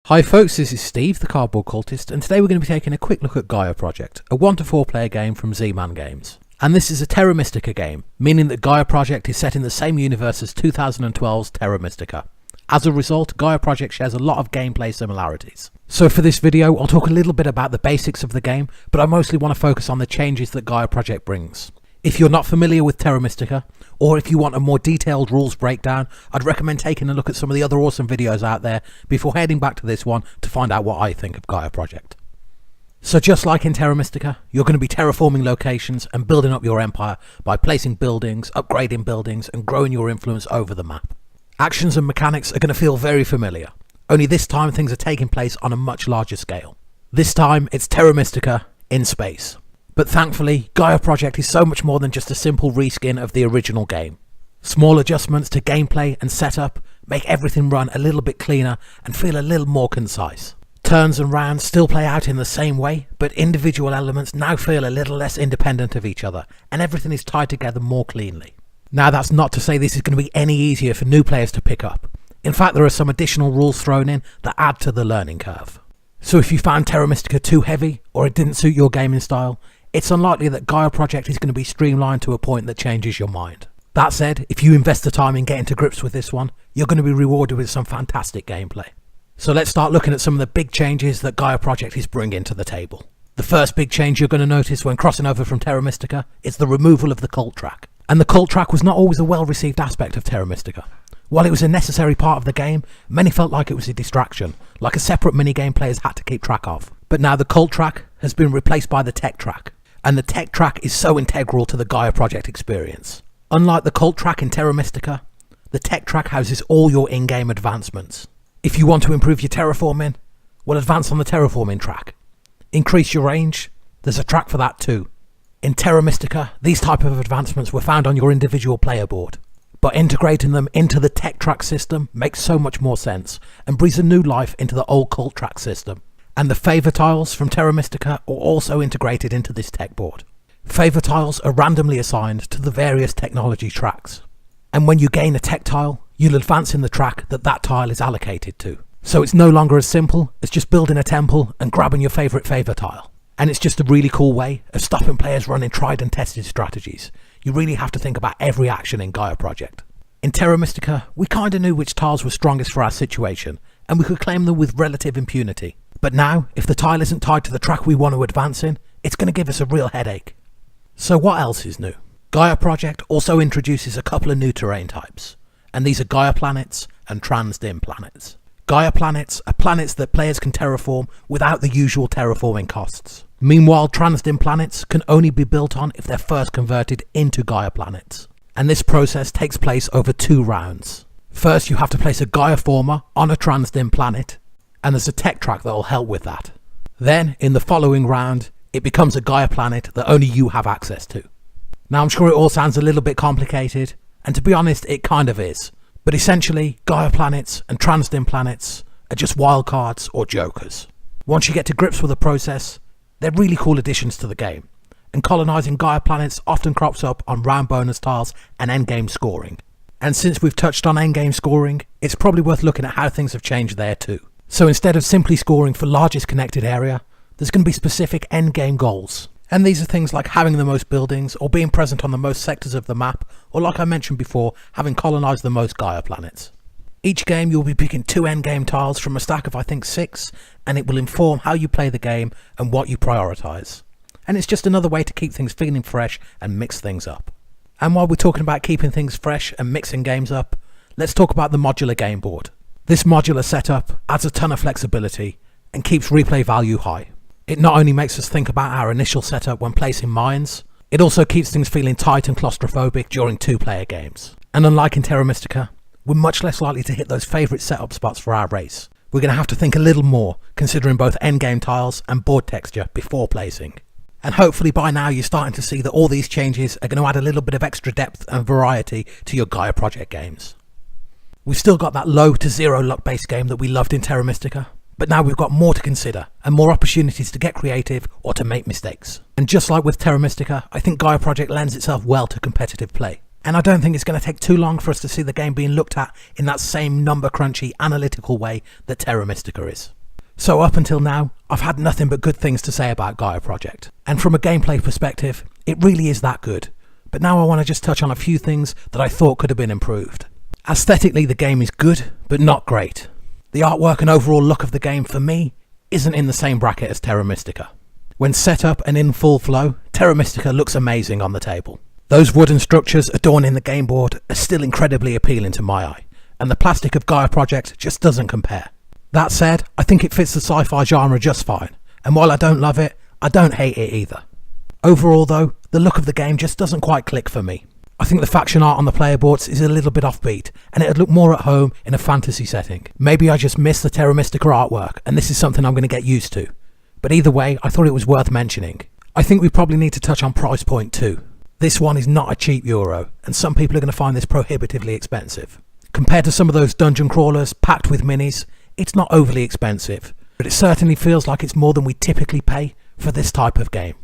Hi folks, this is Steve, the Cardboard Cultist, and today we're going to be taking a quick look at Gaia Project, a 1 to 4 player game from Z-Man Games. And this is a Terra Mystica game, meaning that Gaia Project is set in the same universe as 2012's Terra Mystica. As a result, Gaia Project shares a lot of gameplay similarities. So for this video, I'll talk a little bit about the basics of the game, but I mostly want to focus on the changes that Gaia Project brings. If you're not familiar with Terra Mystica, or if you want a more detailed rules breakdown, I'd recommend taking a look at some of the other awesome videos out there before heading back to this one to find out what I think of Gaia Project. So just like in Terra Mystica, you're going to be terraforming locations and building up your empire by placing buildings, upgrading buildings, and growing your influence over the map. Actions and mechanics are going to feel very familiar, only this time things are taking place on a much larger scale. This time it's Terra Mystica in space. But thankfully, Gaia Project is so much more than just a simple reskin of the original game. Small adjustments to gameplay and setup make everything run a little bit cleaner and feel a little more concise. Turns and rounds still play out in the same way, but individual elements now feel a little less independent of each other, and everything is tied together more cleanly. Now that's not to say this is going to be any easier for new players to pick up. In fact, there are some additional rules thrown in that add to the learning curve. So if you found Terra Mystica too heavy, or it didn't suit your gaming style, it's unlikely that Gaia Project is going to be streamlined to a point that changes your mind. That said, if you invest the time in getting to grips with this one, you're going to be rewarded with some fantastic gameplay. So let's start looking at some of the big changes that Gaia Project is bringing to the table. The first big change you're going to notice when crossing over from Terra Mystica is the removal of the cult track. And the cult track was not always a well-received aspect of Terra Mystica. While it was a necessary part of the game, many felt like it was a distraction, like a separate minigame players had to keep track of. But now the cult track has been replaced by the tech track. And the tech track is so integral to the Gaia Project experience. Unlike the cult track in Terra Mystica, the tech track houses all your in-game advancements. If you want to improve your terraforming, well, advance on the terraforming track. Increase your range, there's a track for that too. In Terra Mystica, these type of advancements were found on your individual player board. But integrating them into the tech track system makes so much more sense and breathes a new life into the old cult track system. And the favour tiles from Terra Mystica are also integrated into this tech board. Favour tiles are randomly assigned to the various technology tracks. And when you gain a tech tile, you'll advance in the track that that tile is allocated to. So it's no longer as simple as just building a temple and grabbing your favourite favour tile. And it's just a really cool way of stopping players running tried and tested strategies. You really have to think about every action in Gaia Project. In Terra Mystica, we kinda knew which tiles were strongest for our situation, and we could claim them with relative impunity. But now, if the tile isn't tied to the track we want to advance in, it's going to give us a real headache. So what else is new? Gaia Project also introduces a couple of new terrain types, and these are Gaia planets and trans-dim planets. Gaia planets are planets that players can terraform without the usual terraforming costs. Meanwhile, trans-dim planets can only be built on if they're first converted into Gaia planets. And this process takes place over 2 rounds. First, you have to place a Gaia former on a trans-dim planet, and there's a tech track that will help with that. Then, in the following round, it becomes a Gaia planet that only you have access to. Now I'm sure it all sounds a little bit complicated, and to be honest, it kind of is. But essentially, Gaia planets and trans-dim planets are just wildcards or jokers. Once you get to grips with the process, they're really cool additions to the game, and colonising Gaia planets often crops up on round bonus tiles and endgame scoring. And since we've touched on endgame scoring, it's probably worth looking at how things have changed there too. So instead of simply scoring for largest connected area, there's going to be specific endgame goals. And these are things like having the most buildings, or being present on the most sectors of the map, or like I mentioned before, having colonised the most Gaia planets. Each game you'll be picking 2 endgame tiles from a stack of I think 6, and it will inform how you play the game and what you prioritise. And it's just another way to keep things feeling fresh and mix things up. And while we're talking about keeping things fresh and mixing games up, let's talk about the modular game board. This modular setup adds a ton of flexibility and keeps replay value high. It not only makes us think about our initial setup when placing mines, it also keeps things feeling tight and claustrophobic during 2-player games. And unlike in Terra Mystica, we're much less likely to hit those favourite setup spots for our race. We're going to have to think a little more, considering both endgame tiles and board texture before placing. And hopefully by now you're starting to see that all these changes are going to add a little bit of extra depth and variety to your Gaia Project games. We've still got that low to zero luck based game that we loved in Terra Mystica, but now we've got more to consider and more opportunities to get creative or to make mistakes. And just like with Terra Mystica, I think Gaia Project lends itself well to competitive play. And I don't think it's going to take too long for us to see the game being looked at in that same number crunchy analytical way that Terra Mystica is. So up until now, I've had nothing but good things to say about Gaia Project. And from a gameplay perspective, it really is that good. But now I want to just touch on a few things that I thought could have been improved. Aesthetically, the game is good, but not great. The artwork and overall look of the game, for me, isn't in the same bracket as Terra Mystica. When set up and in full flow, Terra Mystica looks amazing on the table. Those wooden structures adorning the game board are still incredibly appealing to my eye, and the plastic of Gaia Project just doesn't compare. That said, I think it fits the sci-fi genre just fine, and while I don't love it, I don't hate it either. Overall though, the look of the game just doesn't quite click for me. I think the faction art on the player boards is a little bit offbeat, and it'd look more at home in a fantasy setting. Maybe I just miss the Terra Mystica artwork, and this is something I'm going to get used to. But either way, I thought it was worth mentioning. I think we probably need to touch on price point too. This one is not a cheap euro, and some people are going to find this prohibitively expensive. Compared to some of those dungeon crawlers packed with minis, it's not overly expensive, but it certainly feels like it's more than we typically pay for this type of game.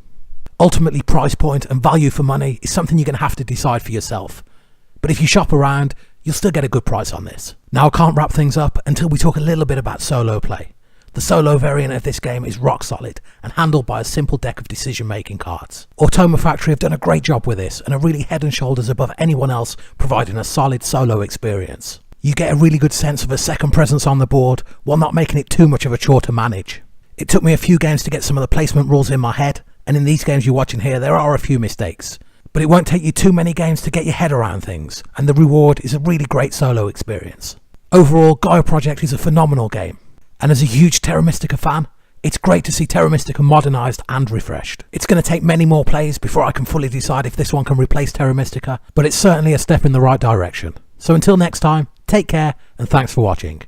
Ultimately, price point and value for money is something you're going to have to decide for yourself. But if you shop around, you'll still get a good price on this. Now I can't wrap things up until we talk a little bit about solo play. The solo variant of this game is rock solid and handled by a simple deck of decision-making cards. Automa Factory have done a great job with this and are really head and shoulders above anyone else providing a solid solo experience. You get a really good sense of a second presence on the board while not making it too much of a chore to manage. It took me a few games to get some of the placement rules in my head, and in these games you're watching here there are a few mistakes. But it won't take you too many games to get your head around things, and the reward is a really great solo experience. Overall, Gaia Project is a phenomenal game, and as a huge Terra Mystica fan, it's great to see Terra Mystica modernised and refreshed. It's going to take many more plays before I can fully decide if this one can replace Terra Mystica, but it's certainly a step in the right direction. So until next time, take care and thanks for watching.